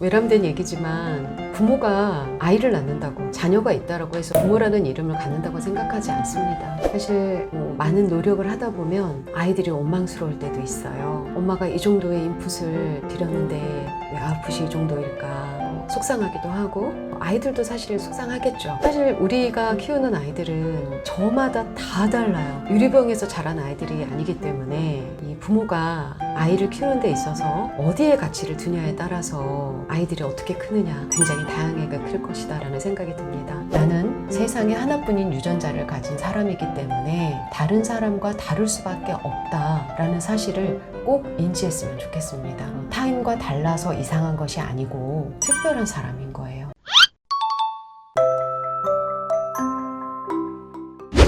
외람된 얘기지만 부모가 아이를 낳는다고 자녀가 있다라고 해서 부모라는 이름을 갖는다고 생각하지 않습니다. 사실 많은 노력을 하다 보면 아이들이 원망스러울 때도 있어요. 엄마가 이 정도의 인풋을 들였는데 왜 아웃풋이 이 정도일까 속상하기도 하고 아이들도 사실 속상하겠죠. 사실 우리가 키우는 아이들은 저마다 다 달라요. 유리병에서 자란 아이들이 아니기 때문에 이 부모가 아이를 키우는 데 있어서 어디에 가치를 두냐에 따라서 아이들이 어떻게 크느냐 굉장히 다양하게 클 것이다 라는 생각이 듭니다. 나는 세상에 하나뿐인 유전자를 가진 사람이기 때문에 다른 사람과 다를 수밖에 없다 라는 사실을 꼭 인지했으면 좋겠습니다. 타인과 달라서 이상한 것이 아니고 특별한 사람인 거예요.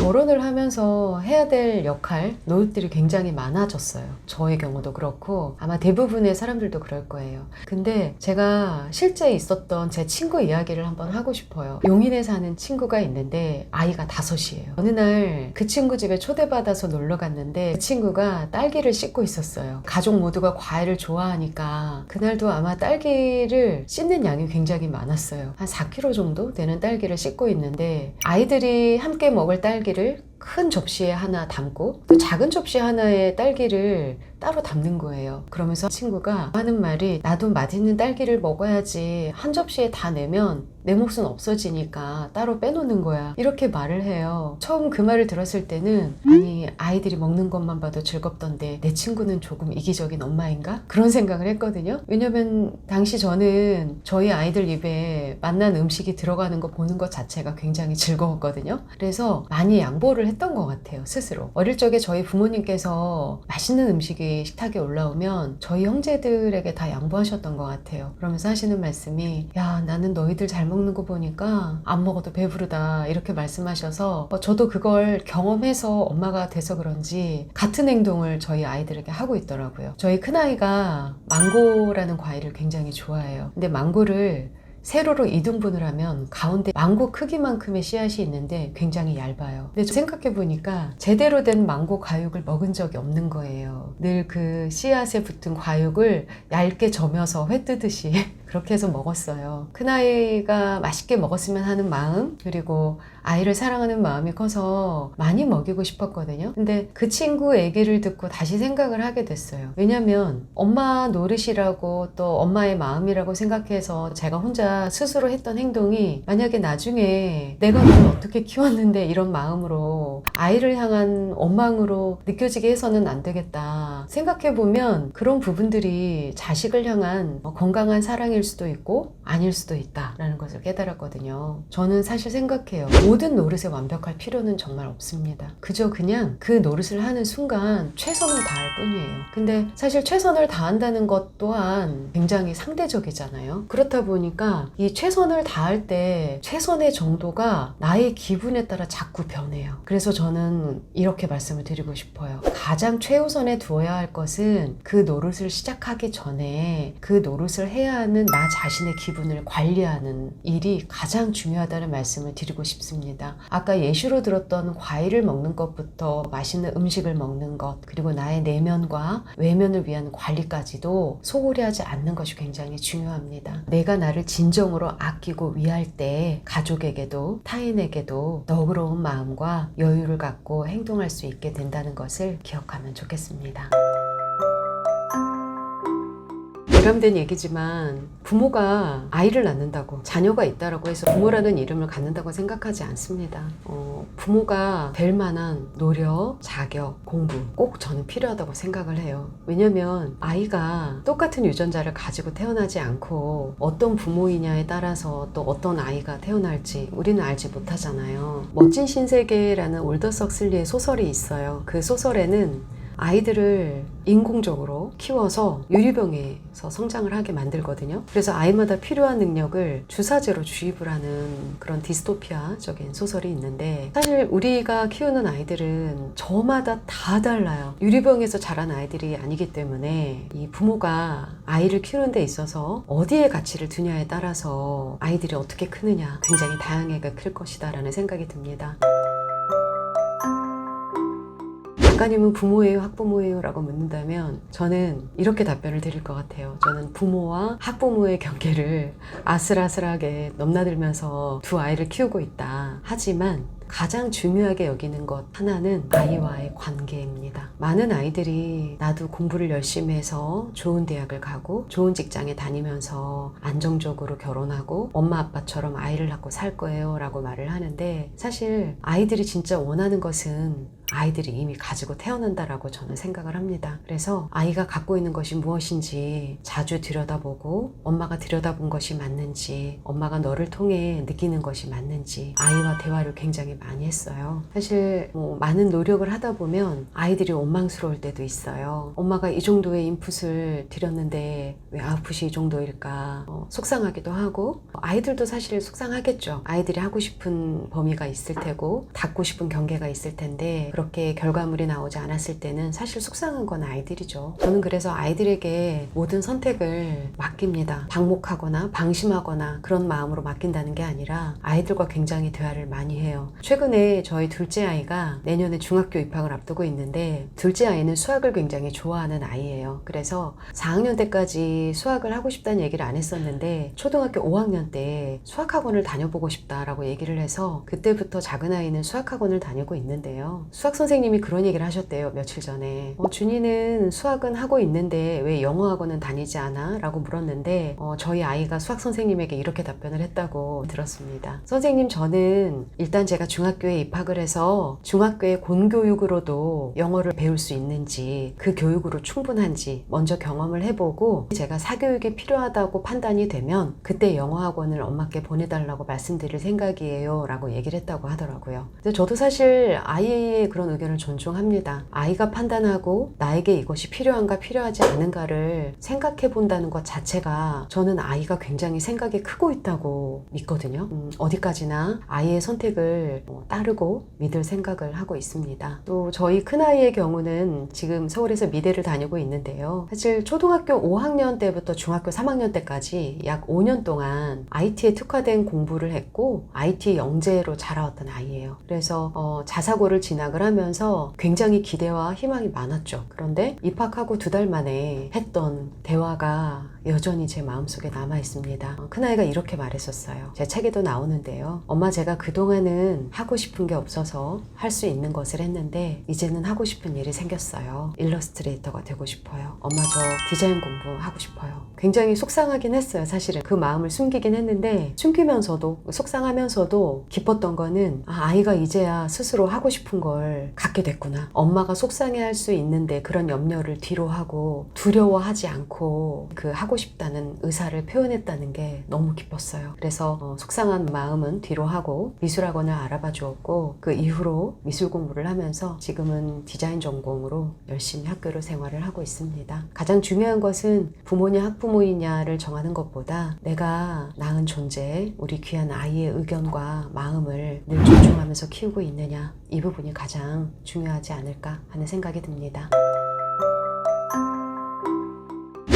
결혼을 하면서 해야 될 역할, 노릇들이 굉장히 많아졌어요. 저의 경우도 그렇고 아마 대부분의 사람들도 그럴 거예요. 근데 제가 실제 있었던 제 친구 이야기를 한번 하고 싶어요. 용인에 사는 친구가 있는데 아이가 5이에요. 어느 날 그 친구 집에 초대받아서 놀러 갔는데 그 친구가 딸기를 씻고 있었어요. 가족 모두가 과일을 좋아하니까 그날도 아마 딸기를 씻는 양이 굉장히 많았어요. 한 4kg 정도 되는 딸기를 씻고 있는데 아이들이 함께 먹을 딸기를 큰 접시에 하나 담고 또 작은 접시 하나에 딸기를 따로 담는 거예요. 그러면서 친구가 하는 말이 나도 맛있는 딸기를 먹어야지 한 접시에 다 내면 내 몫은 없어지니까 따로 빼놓는 거야. 이렇게 말을 해요. 처음 그 말을 들었을 때는 아니 아이들이 먹는 것만 봐도 즐겁던데 내 친구는 조금 이기적인 엄마인가? 그런 생각을 했거든요. 왜냐면 당시 저는 저희 아이들 입에 맛난 음식이 들어가는 거 보는 것 자체가 굉장히 즐거웠거든요. 그래서 많이 양보를 했던 것 같아요. 스스로. 어릴 적에 저희 부모님께서 맛있는 음식이 식탁에 올라오면 저희 형제들에게 다 양보하셨던 것 같아요. 그러면서 하시는 말씀이 야 나는 너희들 잘 먹는 거 보니까 안 먹어도 배부르다 이렇게 말씀하셔서 저도 그걸 경험해서 엄마가 돼서 그런지 같은 행동을 저희 아이들에게 하고 있더라고요. 저희 큰아이가 망고라는 과일을 굉장히 좋아해요. 근데 망고를 세로로 2등분을 하면 가운데 망고 크기만큼의 씨앗이 있는데 굉장히 얇아요. 근데 생각해보니까 제대로 된 망고 과육을 먹은 적이 없는 거예요. 늘 그 씨앗에 붙은 과육을 얇게 저며서 회 뜨듯이 그렇게 해서 먹었어요. 큰아이가 맛있게 먹었으면 하는 마음 그리고 아이를 사랑하는 마음이 커서 많이 먹이고 싶었거든요. 근데 그 친구 얘기를 듣고 다시 생각을 하게 됐어요. 왜냐면 엄마 노릇이라고 또 엄마의 마음이라고 생각해서 제가 혼자 스스로 했던 행동이 만약에 나중에 내가 널 어떻게 키웠는데 이런 마음으로 아이를 향한 원망으로 느껴지게 해서는 안 되겠다 생각해보면 그런 부분들이 자식을 향한 건강한 사랑일 수도 있고 아닐 수도 있다라는 것을 깨달았거든요. 저는 사실 생각해요. 모든 노릇에 완벽할 필요는 정말 없습니다. 그저 그냥 그 노릇을 하는 순간 최선을 다할 뿐이에요. 근데 사실 최선을 다한다는 것 또한 굉장히 상대적이잖아요. 그렇다 보니까 이 최선을 다할 때 최선의 정도가 나의 기분에 따라 자꾸 변해요. 그래서 저는 이렇게 말씀을 드리고 싶어요. 가장 최우선에 두어야 할 것은 그 노릇을 시작하기 전에 그 노릇을 해야 하는 나 자신의 기분을 관리하는 일이 가장 중요하다는 말씀을 드리고 싶습니다. 아까 예시로 들었던 과일을 먹는 것부터 맛있는 음식을 먹는 것 그리고 나의 내면과 외면을 위한 관리까지도 소홀히 하지 않는 것이 굉장히 중요합니다. 내가 나를 진정으로 아끼고 위할 때 가족에게도 타인에게도 너그러운 마음과 여유를 갖고 행동할 수 있게 된다는 것을 기억하면 좋겠습니다. 외람된 얘기지만 부모가 아이를 낳는다고 자녀가 있다라고 해서 부모라는 이름을 갖는다고 생각하지 않습니다. 부모가 될 만한 노력, 자격, 공부 꼭 저는 필요하다고 생각을 해요. 왜냐면 아이가 똑같은 유전자를 가지고 태어나지 않고 어떤 부모이냐에 따라서 또 어떤 아이가 태어날지 우리는 알지 못하잖아요. 멋진 신세계라는 올더 석슬리의 소설이 있어요. 그 소설에는 아이들을 인공적으로 키워서 유리병에서 성장을 하게 만들거든요. 그래서 아이마다 필요한 능력을 주사제로 주입을 하는 그런 디스토피아적인 소설이 있는데 사실 우리가 키우는 아이들은 저마다 다 달라요. 유리병에서 자란 아이들이 아니기 때문에 이 부모가 아이를 키우는 데 있어서 어디에 가치를 두냐에 따라서 아이들이 어떻게 크느냐 굉장히 다양하게 클 것이다 라는 생각이 듭니다. 작가님은 부모예요, 학부모예요? 라고 묻는다면 저는 이렇게 답변을 드릴 것 같아요. 저는 부모와 학부모의 경계를 아슬아슬하게 넘나들면서 두 아이를 키우고 있다. 하지만 가장 중요하게 여기는 것 하나는 아이와의 관계입니다. 많은 아이들이 나도 공부를 열심히 해서 좋은 대학을 가고 좋은 직장에 다니면서 안정적으로 결혼하고 엄마 아빠처럼 아이를 낳고 살 거예요 라고 말을 하는데, 사실 아이들이 진짜 원하는 것은 아이들이 이미 가지고 태어난다라고 저는 생각을 합니다. 그래서 아이가 갖고 있는 것이 무엇인지 자주 들여다보고, 엄마가 들여다본 것이 맞는지, 엄마가 너를 통해 느끼는 것이 맞는지 아이와 대화를 굉장히 많이 했어요. 사실 많은 노력을 하다 보면 아이들이 원망스러울 때도 있어요. 엄마가 이 정도의 인풋을 드렸는데 왜 아웃풋이 이 정도일까, 속상하기도 하고, 아이들도 사실 속상하겠죠. 아이들이 하고 싶은 범위가 있을 테고 닿고 싶은 경계가 있을 텐데 그렇게 결과물이 나오지 않았을 때는 사실 속상한 건 아이들이죠. 저는 그래서 아이들에게 모든 선택을 맡깁니다. 방목하거나 방심하거나 그런 마음으로 맡긴다는 게 아니라 아이들과 굉장히 대화를 많이 해요. 최근에 저희 둘째 아이가 내년에 중학교 입학을 앞두고 있는데, 둘째 아이는 수학을 굉장히 좋아하는 아이예요. 그래서 4학년 때까지 수학을 하고 싶다는 얘기를 안 했었는데 초등학교 5학년 때 수학학원을 다녀보고 싶다라고 얘기를 해서 그때부터 작은 아이는 수학학원을 다니고 있는데요. 수학 선생님이 그런 얘기를 하셨대요, 며칠 전에. 준이는 수학은 하고 있는데 왜 영어학원은 다니지 않아? 라고 물었는데 저희 아이가 수학 선생님에게 이렇게 답변을 했다고 들었습니다. 선생님, 저는 일단 제가 중학교에 입학을 해서 중학교의 본교육으로도 영어를 배울 수 있는지, 그 교육으로 충분한지 먼저 경험을 해보고 제가 사교육이 필요하다고 판단이 되면 그때 영어학원을 엄마께 보내달라고 말씀드릴 생각이에요 라고 얘기를 했다고 하더라고요. 근데 저도 사실 아이의 그런 의견을 존중합니다. 아이가 판단하고 나에게 이것이 필요한가 필요하지 않은가를 생각해 본다는 것 자체가 저는 아이가 굉장히 생각이 크고 있다고 믿거든요. 어디까지나 아이의 선택을 따르고 믿을 생각을 하고 있습니다. 또 저희 큰아이의 경우는 지금 서울에서 미대를 다니고 있는데요. 사실 초등학교 5학년 때부터 중학교 3학년 때까지 약 5년 동안 IT에 특화된 공부를 했고 IT 영재로 자라왔던 아이예요. 그래서 자사고를 진학을 하면서 굉장히 기대와 희망이 많았죠. 그런데 입학하고 2달 만에 했던 대화가 여전히 제 마음속에 남아있습니다. 큰아이가 이렇게 말했었어요. 제 책에도 나오는데요. 엄마, 제가 그동안은 하고 싶은 게 없어서 할 수 있는 것을 했는데 이제는 하고 싶은 일이 생겼어요. 일러스트레이터가 되고 싶어요. 엄마, 저 디자인 공부하고 싶어요. 굉장히 속상하긴 했어요. 사실은 그 마음을 숨기긴 했는데, 숨기면서도 속상하면서도 기뻤던 거는 아이가 이제야 스스로 하고 싶은 걸 갖게 됐구나. 엄마가 속상해할 수 있는데 그런 염려를 뒤로 하고 두려워하지 않고 그 하고 싶다는 의사를 표현했다는 게 너무 기뻤어요. 그래서 속상한 마음은 뒤로 하고 미술학원을 알아봐 주었고, 그 이후로 미술 공부를 하면서 지금은 디자인 전공으로 열심히 학교를 생활을 하고 있습니다. 가장 중요한 것은 부모냐 학부모이냐를 정하는 것보다 내가 낳은 존재, 우리 귀한 아이의 의견과 마음을 늘 존중하면서 키우고 있느냐, 이 부분이 가장 중요하지 않을까 하는 생각이 듭니다.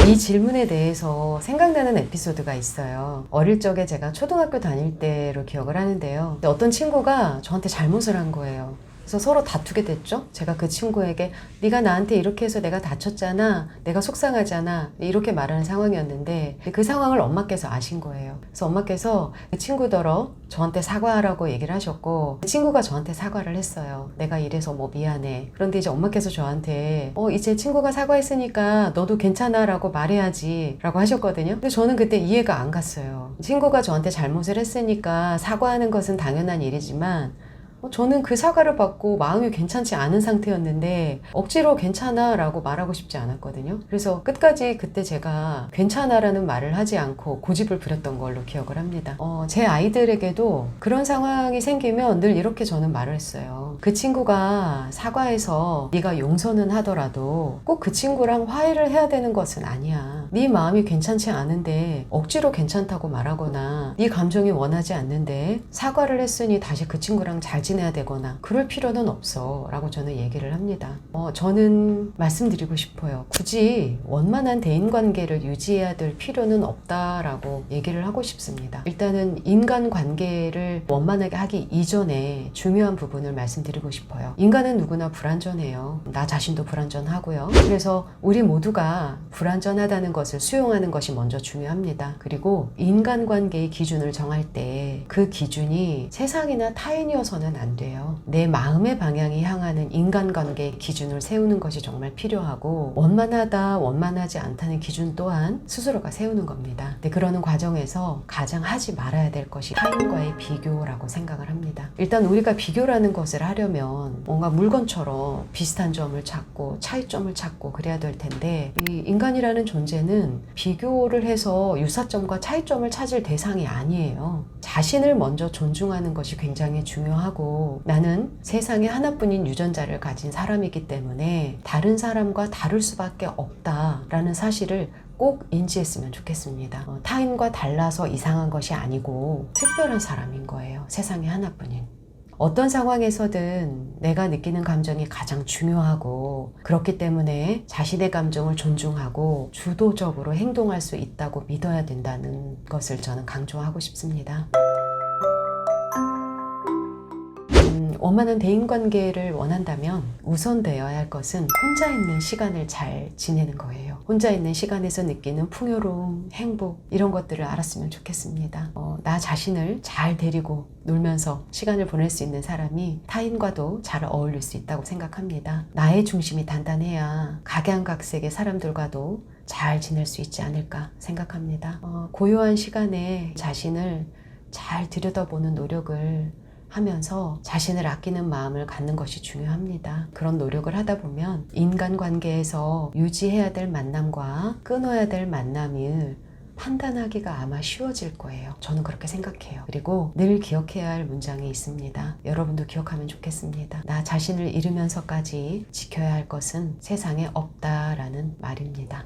이 질문에 대해서 생각나는 에피소드가 있어요. 어릴 적에 제가 초등학교 다닐 때로 기억을 하는데요. 어떤 친구가 저한테 잘못을 한 거예요. 그래서 서로 다투게 됐죠. 제가 그 친구에게 네가 나한테 이렇게 해서 내가 다쳤잖아, 내가 속상하잖아, 이렇게 말하는 상황이었는데 그 상황을 엄마께서 아신 거예요. 그래서 엄마께서 그 친구더러 저한테 사과하라고 얘기를 하셨고, 그 친구가 저한테 사과를 했어요. 내가 이래서 미안해. 그런데 이제 엄마께서 저한테 이제 친구가 사과했으니까 너도 괜찮아 라고 말해야지 라고 하셨거든요. 근데 저는 그때 이해가 안 갔어요. 친구가 저한테 잘못을 했으니까 사과하는 것은 당연한 일이지만 저는 그 사과를 받고 마음이 괜찮지 않은 상태였는데 억지로 괜찮아 라고 말하고 싶지 않았거든요. 그래서 끝까지 그때 제가 괜찮아 라는 말을 하지 않고 고집을 부렸던 걸로 기억을 합니다. 제 아이들에게도 그런 상황이 생기면 늘 이렇게 저는 말을 했어요. 그 친구가 사과해서 네가 용서는 하더라도 꼭 그 친구랑 화해를 해야 되는 것은 아니야. 네 마음이 괜찮지 않은데 억지로 괜찮다고 말하거나 네 감정이 원하지 않는데 사과를 했으니 다시 그 친구랑 잘 지내야 되거나 그럴 필요는 없어 라고 저는 얘기를 합니다. 저는 말씀드리고 싶어요. 굳이 원만한 대인관계를 유지해야 될 필요는 없다라고 얘기를 하고 싶습니다. 일단은 인간관계를 원만하게 하기 이전에 중요한 부분을 말씀드리고 싶어요. 인간은 누구나 불완전해요. 나 자신도 불완전하고요. 그래서 우리 모두가 불완전하다는 것을 수용하는 것이 먼저 중요합니다. 그리고 인간관계의 기준을 정할 때 그 기준이 세상이나 타인이어서는 안 돼요. 내 마음의 방향이 향하는 인간관계의 기준을 세우는 것이 정말 필요하고 원만하다, 원만하지 않다는 기준 또한 스스로가 세우는 겁니다. 근데 그러는 과정에서 가장 하지 말아야 될 것이 타인과의 비교라고 생각을 합니다. 일단 우리가 비교라는 것을 하려면 뭔가 물건처럼 비슷한 점을 찾고 차이점을 찾고 그래야 될 텐데 이 인간이라는 존재는 비교를 해서 유사점과 차이점을 찾을 대상이 아니에요. 자신을 먼저 존중하는 것이 굉장히 중요하고 나는 세상에 하나뿐인 유전자를 가진 사람이기 때문에 다른 사람과 다를 수밖에 없다라는 사실을 꼭 인지했으면 좋겠습니다. 타인과 달라서 이상한 것이 아니고 특별한 사람인 거예요. 세상에 하나뿐인. 어떤 상황에서든 내가 느끼는 감정이 가장 중요하고 그렇기 때문에 자신의 감정을 존중하고 주도적으로 행동할 수 있다고 믿어야 된다는 것을 저는 강조하고 싶습니다. 원만한 대인관계를 원한다면 우선 되어야 할 것은 혼자 있는 시간을 잘 지내는 거예요. 혼자 있는 시간에서 느끼는 풍요로움, 행복 이런 것들을 알았으면 좋겠습니다. 나 자신을 잘 데리고 놀면서 시간을 보낼 수 있는 사람이 타인과도 잘 어울릴 수 있다고 생각합니다. 나의 중심이 단단해야 각양각색의 사람들과도 잘 지낼 수 있지 않을까 생각합니다. 고요한 시간에 자신을 잘 들여다보는 노력을 하면서 자신을 아끼는 마음을 갖는 것이 중요합니다. 그런 노력을 하다 보면 인간관계에서 유지해야 될 만남과 끊어야 될 만남을 판단하기가 아마 쉬워질 거예요. 저는 그렇게 생각해요. 그리고 늘 기억해야 할 문장이 있습니다. 여러분도 기억하면 좋겠습니다. 나 자신을 잃으면서까지 지켜야 할 것은 세상에 없다라는 말입니다.